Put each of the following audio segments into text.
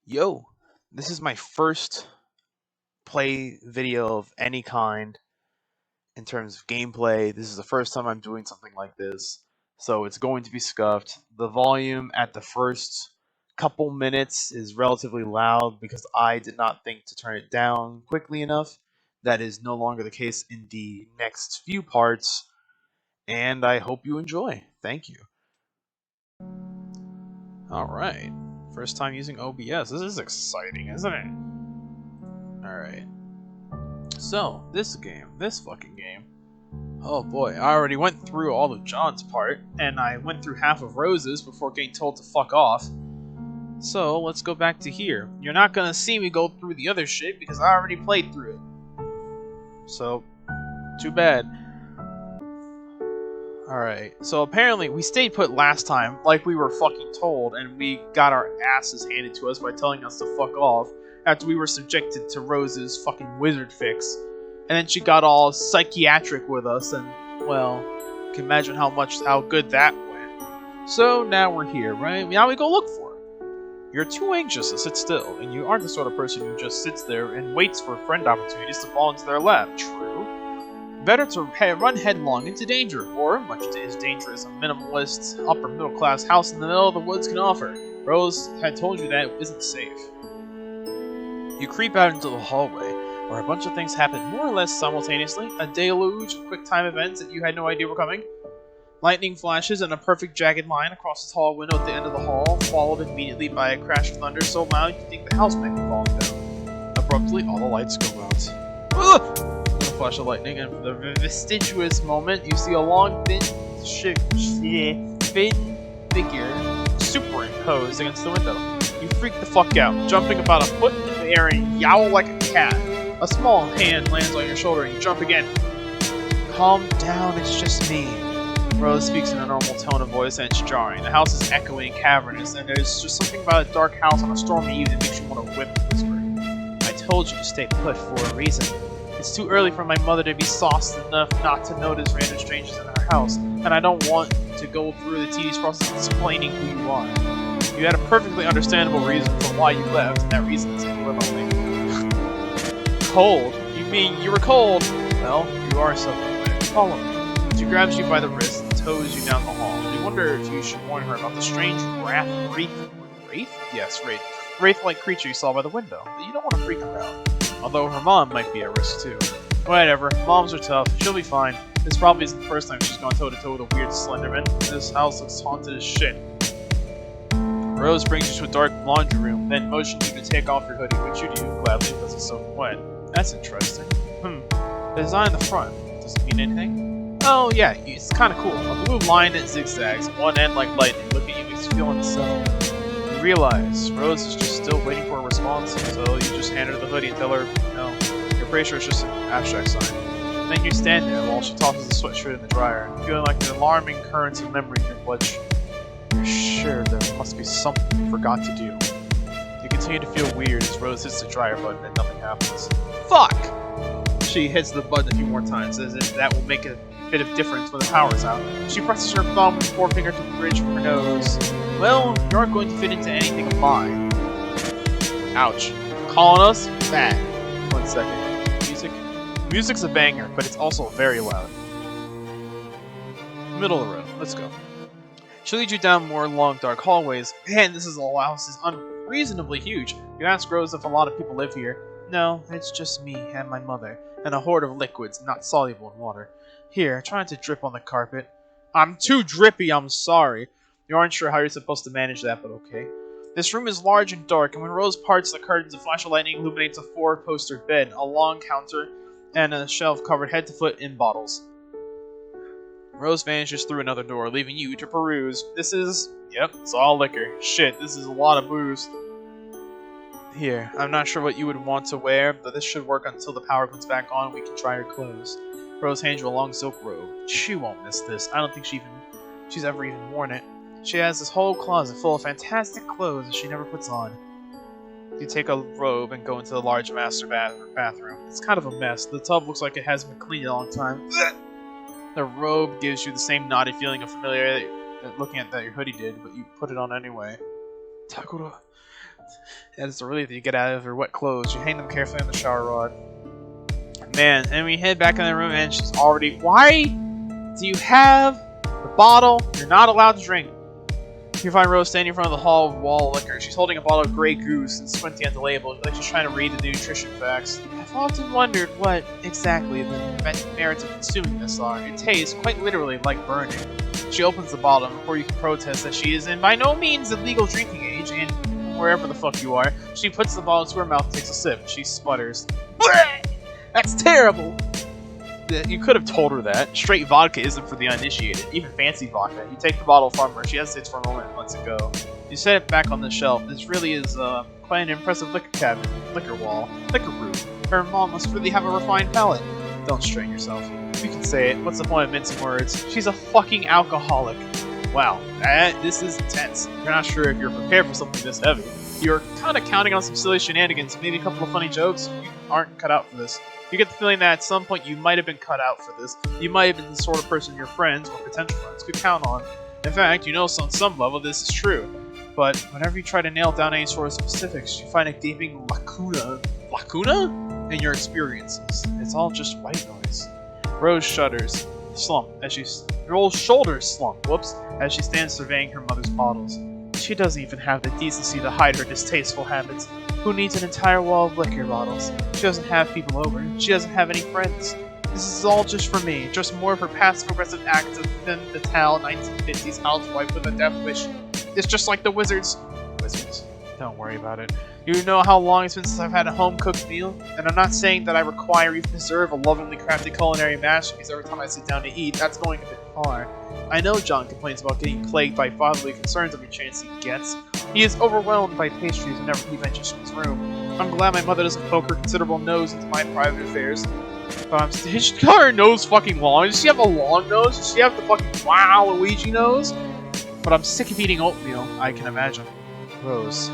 Yo, this is my first play video of any kind in terms of gameplay. This is the first time I'm doing something like this, so it's going to be scuffed. The volume at the first couple minutes is relatively loud because I did not think to turn it down quickly enough. That is no longer the case in the next few parts, and I hope you enjoy. Thank you. Alright, first time using OBS. This is exciting, isn't it? Alright. So, this fucking game. Oh boy, I already went through all of John's part, and I went through half of Rose's before getting told to fuck off. So, let's go back to here. You're not gonna see me go through the other shit because I already played through it. So, too bad. Alright, so apparently we stayed put last time, like we were fucking told, and we got our asses handed to us by telling us to fuck off after we were subjected to Rose's fucking wizard fix. And then she got all psychiatric with us, and, well, you can imagine how good that went. So now we're here, right? Now we go look for her. You're too anxious to sit still, and you aren't the sort of person who just sits there and waits for friend opportunities to fall into their lap. True. Better to run headlong into danger, or, much as danger as a minimalist, upper-middle-class house in the middle of the woods can offer. Rose had told you that it isn't safe. You creep out into the hallway, where a bunch of things happen more or less simultaneously, a deluge of quick-time events that you had no idea were coming. Lightning flashes in a perfect jagged line across the tall window at the end of the hall, followed immediately by a crash of thunder so loud you think the house might be falling down. Abruptly, all the lights go out. Ugh! Flash of lightning, and for the vestigious moment, you see a long, thin figure superimposed against the window. You freak the fuck out, jumping about a foot in the air and yowl like a cat. A small hand lands on your shoulder and you jump again. Calm down, it's just me. Rose speaks in a normal tone of voice and it's jarring. The house is echoing and cavernous, and there's just something about a dark house on a stormy evening that makes you want to whip and whisper. I told you to stay put for a reason. It's too early for my mother to be sauced enough not to notice random strangers in her house, and I don't want to go through the tedious process of explaining who you are. You had a perfectly understandable reason for why you left, and that reason is to live on me. Cold? You mean you were cold? Well, you are soaking wet. Follow me. She grabs you by the wrist and tows you down the hall. You wonder if you should warn her about the strange wraith? Yes, wraith. Wraith-like creature you saw by the window, but you don't want to freak her out. Although her mom might be at risk too. Whatever, moms are tough, she'll be fine. This probably isn't the first time she's gone toe-to-toe with a weird Slenderman. This house looks haunted as shit. Rose brings you to a dark laundry room, then motions you to take off your hoodie, which you do, gladly, because it's soaking wet. That's interesting. The design on the front, does it mean anything? Oh yeah, it's kinda cool. A blue line that zigzags, one end like lightning. Look at you, makes you feel unsettled. You realize Rose is just still waiting for a response, so you just hand her the hoodie and tell her, no, you're pretty sure it's just an abstract sign. Then you stand there while she tosses the sweatshirt in the dryer, feeling like an alarming current of memory in your blood. You're sure there must be something you forgot to do. You continue to feel weird as Rose hits the dryer button and nothing happens. Fuck! She hits the button a few more times, as if that will make a bit of difference when the power's out. She presses her thumb and forefinger to the bridge from her nose. Well, you aren't going to fit into anything of mine. Ouch. Calling us? Bad. 1 second. Music? Music's a banger, but it's also very loud. Middle of the road. Let's go. She'll lead you down more long, dark hallways. Man, this house is unreasonably huge. You ask Rose if a lot of people live here. No, it's just me and my mother, and a horde of liquids not soluble in water. Here, trying to drip on the carpet. I'm too drippy, I'm sorry. You aren't sure how you're supposed to manage that, but okay. This room is large and dark, and when Rose parts the curtains, a flash of lightning illuminates a 4-poster bed, a long counter, and a shelf covered head to foot in bottles. Rose vanishes through another door, leaving you to peruse. This is... yep, it's all liquor. Shit, this is a lot of booze. Here, I'm not sure what you would want to wear, but this should work until the power comes back on and we can try your clothes. Rose hands you a long silk robe. She won't miss this. I don't think she's ever even worn it. She has this whole closet full of fantastic clothes that she never puts on. You take a robe and go into the large master bathroom. It's kind of a mess. The tub looks like it hasn't been cleaned in a long time. The robe gives you the same naughty feeling of familiarity looking at that your hoodie did, but you put it on anyway. Takura, It's a relief that you get out of her wet clothes. You hang them carefully on the shower rod. Man, and we head back in the room and she's already... Why do you have the bottle you're not allowed to drink? You find Rose standing in front of the hall of wall liquor. She's holding a bottle of Grey Goose and squinting at the label, like she's trying to read the nutrition facts. I've often wondered what exactly the merits of consuming this are. It tastes, quite literally, like burning. She opens the bottle, and before you can protest that she is in by no means of legal drinking age, and wherever the fuck you are, she puts the bottle to her mouth and takes a sip. She sputters. Bleh! That's terrible! You could have told her that. Straight vodka isn't for the uninitiated, even fancy vodka. You take the bottle from her, she hesitates for a moment and lets it go. You set it back on the shelf. This really is quite an impressive liquor cabinet, liquor wall, liquor room. Her mom must really have a refined palate. Don't strain yourself. You can say it. What's the point of mincing words? She's a fucking alcoholic. Wow, this is intense. You're not sure if you're prepared for something this heavy. You're kind of counting on some silly shenanigans, maybe a couple of funny jokes. You aren't cut out for this. You get the feeling that at some point you might have been cut out for this. You might have been the sort of person your friends, or potential friends, could count on. In fact, you know on some level this is true. But whenever you try to nail down any sort of specifics, you find a gaping lacuna in your experiences. It's all just white noise. Rose shudders, Rose's shoulders slump, as she stands surveying her mother's bottles. She doesn't even have the decency to hide her distasteful habits. Who needs an entire wall of liquor bottles? She doesn't have people over. She doesn't have any friends. This is all just for me. Just more of her passive-aggressive acts of femme fatale 1950s housewife with a death wish. It's just like the wizards. Wizards? Don't worry about it. You know how long it's been since I've had a home-cooked meal? And I'm not saying that I require even deserve a lovingly crafted culinary masterpiece every time I sit down to eat. That's going a bit far. I know John complains about getting plagued by fatherly concerns every chance he gets. He is overwhelmed by pastries whenever he ventures from his room. I'm glad my mother doesn't poke her considerable nose into my private affairs. But she got her nose fucking long. Does she have a long nose? Does she have the fucking wow Luigi nose? But I'm sick of eating oatmeal, I can imagine. Rose.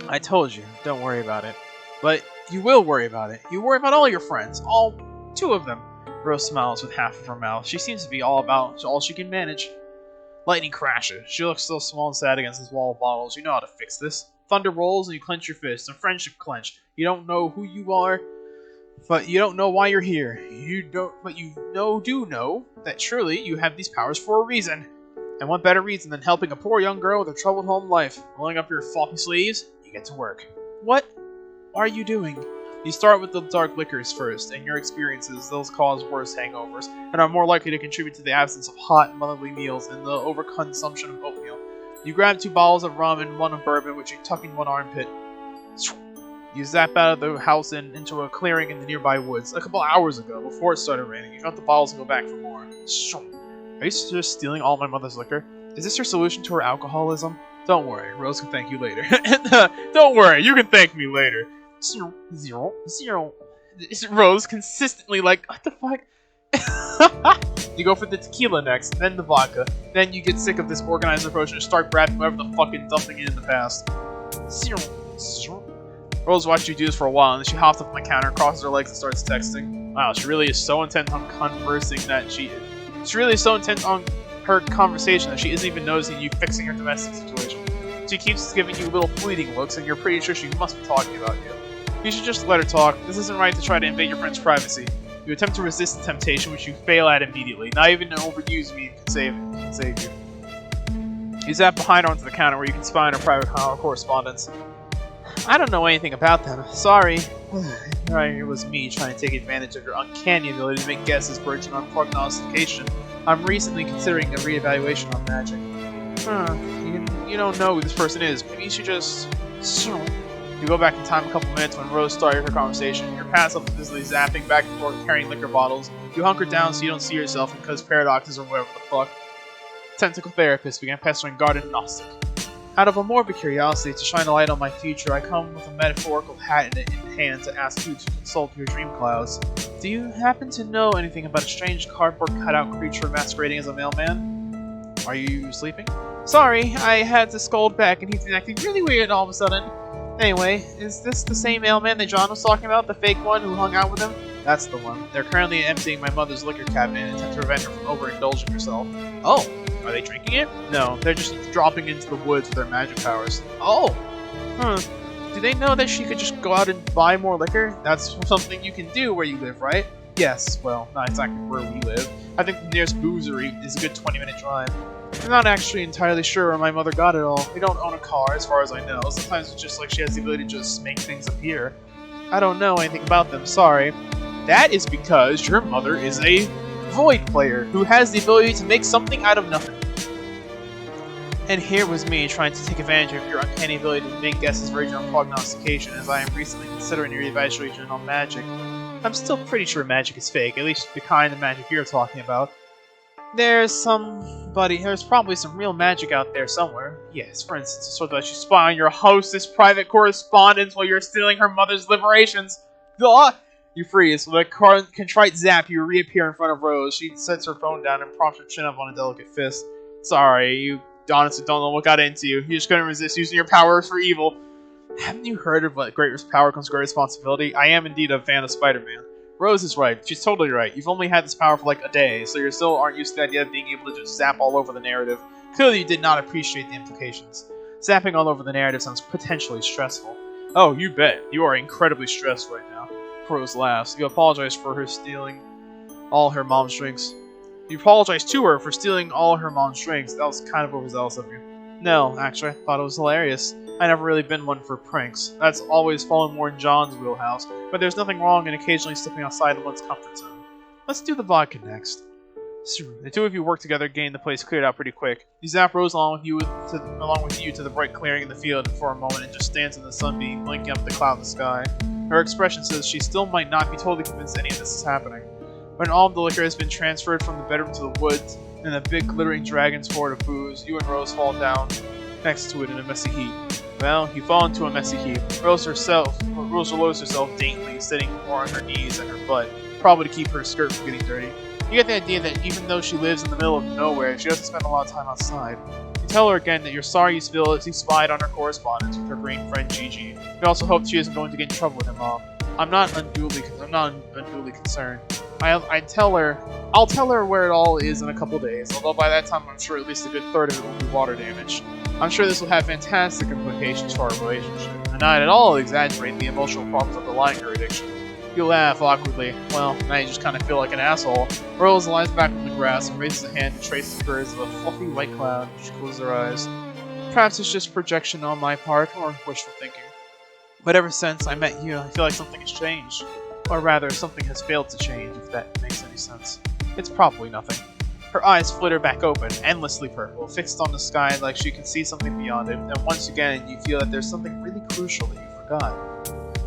I told you, don't worry about it. But you will worry about it. You worry about all your friends. All 2 of them. Rose smiles with half of her mouth. She seems to be all about all she can manage. Lightning crashes. She looks so small and sad against this wall of bottles. You know how to fix this. Thunder rolls and you clench your fists. And friendship clench. You don't know who you are, but you don't know why you're here. But you do know that truly you have these powers for a reason. And what better reason than helping a poor young girl with a troubled home life? Rolling up your floppy sleeves, you get to work. What are you doing? You start with the dark liquors first, and your experiences, those cause worse hangovers, and are more likely to contribute to the absence of hot, motherly meals and the overconsumption of oatmeal. You grab 2 bottles of rum and 1 of bourbon, which you tuck in one armpit. You zap out of the house and into a clearing in the nearby woods. A couple hours ago, before it started raining, you drop the bottles and go back for more. Are you just stealing all my mother's liquor? Is this your solution to her alcoholism? Don't worry, Rose can thank you later. Don't worry, you can thank me later. 0, 0, 0. Rose consistently like, what the fuck? You go for the tequila next, then the vodka. Then you get sick of this organized approach and start grabbing whoever the fuck and dumping it in the past. 0, 0. Rose watched you do this for a while, and then she hops up on the counter, crosses her legs, and starts texting. Wow, she really is so intent on conversing that she's really so intent on her conversation that she isn't even noticing you fixing her domestic situation. She keeps giving you little fleeting looks, and you're pretty sure she must be talking about you. You should just let her talk. This isn't right to try to invade your friend's privacy. You attempt to resist the temptation, which you fail at immediately. Not even an overused meme can save you. You zap behind her onto the counter where you can spy on her private correspondence. I don't know anything about them. Sorry. It was me trying to take advantage of your uncanny ability to make guesses verging on prognostication. I'm recently considering a reevaluation on magic. You don't know who this person is. Maybe you should just... You go back in time a couple minutes when Rose started her conversation. You're past up busily zapping back and forth carrying liquor bottles. You hunker down so you don't see yourself because paradoxes or whatever the fuck. Tentacle therapist began pestering Garden Gnostic. Out of a morbid curiosity to shine a light on my future, I come with a metaphorical hat in hand to ask you to consult your dream clouds. Do you happen to know anything about a strange cardboard cutout creature masquerading as a mailman? Are you sleeping? Sorry, I had to scold back and he's been acting really weird all of a sudden. Anyway, is this the same mailman that John was talking about? The fake one who hung out with him? That's the one. They're currently emptying my mother's liquor cabinet in an attempt to prevent her from overindulging herself. Oh, are they drinking it? No, they're just dropping into the woods with their magic powers. Oh, Huh. Do they know that she could just go out and buy more liquor? That's something you can do where you live, right? Yes, well, not exactly where we live. I think the nearest boozery is a good 20-minute drive. I'm not actually entirely sure where my mother got it all. We don't own a car, as far as I know. Sometimes it's just like she has the ability to just make things appear. I don't know anything about them, sorry. That is because your mother is a void player who has the ability to make something out of nothing. And here was me trying to take advantage of your uncanny ability to make guesses verging on prognostication, as I am recently considering your evaluation on magic. I'm still pretty sure magic is fake, at least the kind of magic you're talking about. There's probably some real magic out there somewhere. Yes, for instance, so that you spy on your hostess' private correspondence while you're stealing her mother's liberations. Ugh! You freeze. With a contrite zap, you reappear in front of Rose. She sets her phone down and props her chin up on a delicate fist. Sorry, you honestly don't know what got into you. You just couldn't resist using your powers for evil. Haven't you heard of what great power comes great responsibility? I am indeed a fan of Spider-Man. Rose is right. She's totally right. You've only had this power for like a day, so you still aren't used to the idea of being able to just zap all over the narrative. Clearly you did not appreciate the implications. Zapping all over the narrative sounds potentially stressful. Oh, you bet. You are incredibly stressed right now. Rose laughs. You apologize for her stealing all her mom's drinks. You apologize to her for stealing all her mom's drinks. That was kind of overzealous of you. No, actually, I thought it was hilarious. I never really been one for pranks. That's always fallen more in John's wheelhouse, but there's nothing wrong in occasionally stepping outside of one's comfort zone. Let's do the vodka next. The two of you work together, getting the place cleared out pretty quick. You zap Rose along with you to the bright clearing in the field for a moment and just stands in the sunbeam, blinking up at the cloud in the sky. Her expression says she still might not be totally convinced any of this is happening. When all of the liquor has been transferred from the bedroom to the woods, and the big glittering dragon's hoard of booze, you and Rose fall down next to it in a messy heap. Well, you fall into a messy heap. Rose loads herself daintily, sitting more on her knees and her butt, probably to keep her skirt from getting dirty. You get the idea that even though she lives in the middle of nowhere, she doesn't spend a lot of time outside. You tell her again that you're sorry you spied on her correspondence with her green friend Gigi. You also hope she isn't going to get in trouble with her mom. I'm not unduly concerned. I'll tell her where it all is in a couple days, although by that time I'm sure at least a good third of it will be water damage. I'm sure this will have fantastic implications for our relationship, and not at all exaggerate the emotional problems underlying her addiction. You laugh awkwardly. Well, now you just kind of feel like an asshole. Rose lies back on the grass and raises a hand to trace the curves of a fluffy white cloud. She closes her eyes. Perhaps it's just projection on my part, or wishful thinking. But ever since I met you, I feel like something has changed. Or rather, something has failed to change, if that makes any sense. It's probably nothing. Her eyes flitter back open, endlessly purple, fixed on the sky like she can see something beyond it, and once again you feel that there's something really crucial that you forgot.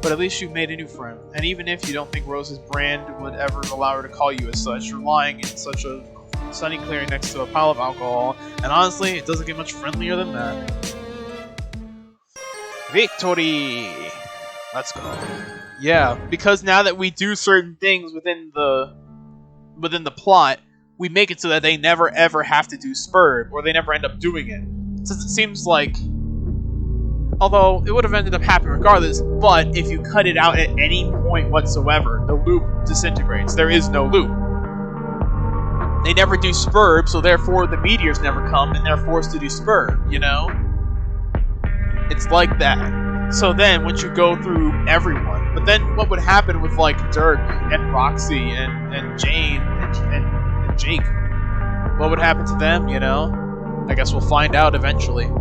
But at least you've made a new friend, and even if you don't think Rose's brand would ever allow her to call you as such, you're lying in such a sunny clearing next to a pile of alcohol, and honestly, it doesn't get much friendlier than that. Victory! Let's go. Yeah, because now that we do certain things within the plot, we make it so that they never ever have to do Spurb, or they never end up doing it. Since it seems like, although it would have ended up happening regardless, but if you cut it out at any point whatsoever, the loop disintegrates. There is no loop. They never do Spurb, so therefore the meteors never come, and they're forced to do Spurb, you know? It's like that. So then, once you go through everyone, but then what would happen with, like, Dirk and Roxy and Jane and Jake? What would happen to them, you know? I guess we'll find out eventually.